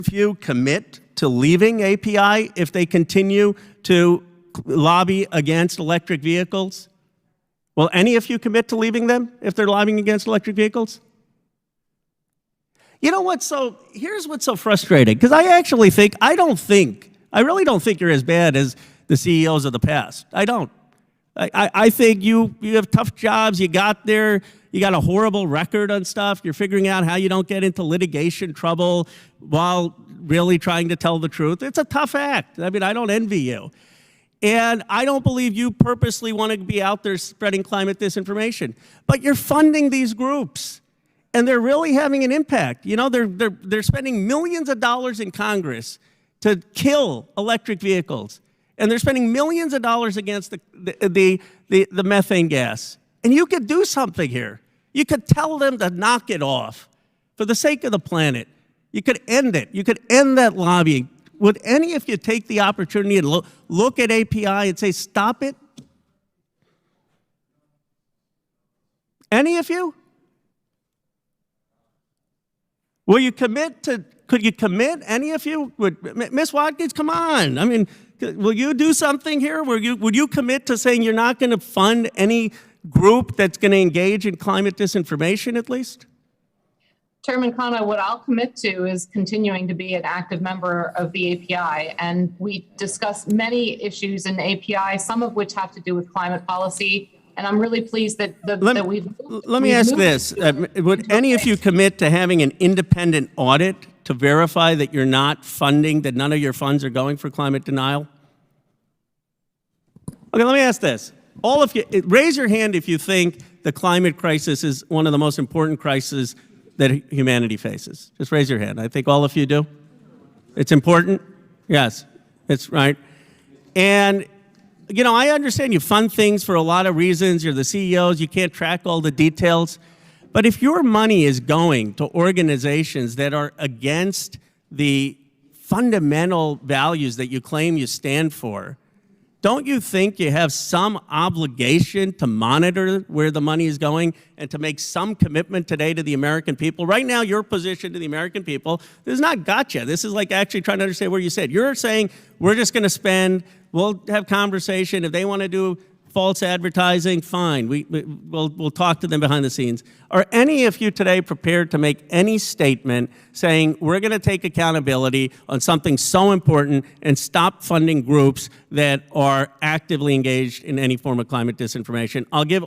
of you commit to leaving API if they continue to lobby against electric vehicles? Will any of you commit to leaving them if they're lobbying against electric vehicles? You know what? Here's what's so frustrating, because I really don't think you're as bad as the CEOs of the past. I don't. I think you have tough jobs. You got there. You got a horrible record on stuff. You're figuring out how you don't get into litigation trouble while really trying to tell the truth. It's a tough act. I mean, I don't envy you. And I don't believe you purposely want to be out there spreading climate disinformation. But you're funding these groups, and they're really having an impact. You know, they're spending millions of dollars in Congress to kill electric vehicles. And they're spending millions of dollars against the methane gas. And you could do something here. You could tell them to knock it off for the sake of the planet. You could end it. You could end that lobbying. Would any of you take the opportunity and look at API and say, stop it? Any of you? Will you commit to, could you commit, any of you? Ms. Watkins, come on. I mean, will you do something here? Would you commit to saying you're not going to fund any group that's going to engage in climate disinformation, at least? Chairman Khanna, what I'll commit to is continuing to be an active member of the API. And we discuss many issues in the API, some of which have to do with climate policy. And I'm really pleased that Let me ask this. Would any of you commit to having an independent audit to verify that you're not funding, that none of your funds are going for climate denial? Okay, let me ask this. All of you, raise your hand if you think the climate crisis is one of the most important crises that humanity faces. Just raise your hand. I think all of you do. It's important? Yes, it's right. And, you know, I understand you fund things for a lot of reasons. You're the CEOs. You can't track all the details. But if your money is going to organizations that are against the fundamental values that you claim you stand for, don't you think you have some obligation to monitor where the money is going and to make some commitment today to the American people? Right now, your position to the American people, this is not gotcha. This is like actually trying to understand where you said. You're saying we're just going to spend, we'll have conversation. If they want to do false advertising, fine. We'll talk to them behind the scenes. Are any of you today prepared to make any statement saying we're going to take accountability on something so important and stop funding groups that are actively engaged in any form of climate disinformation? I'll give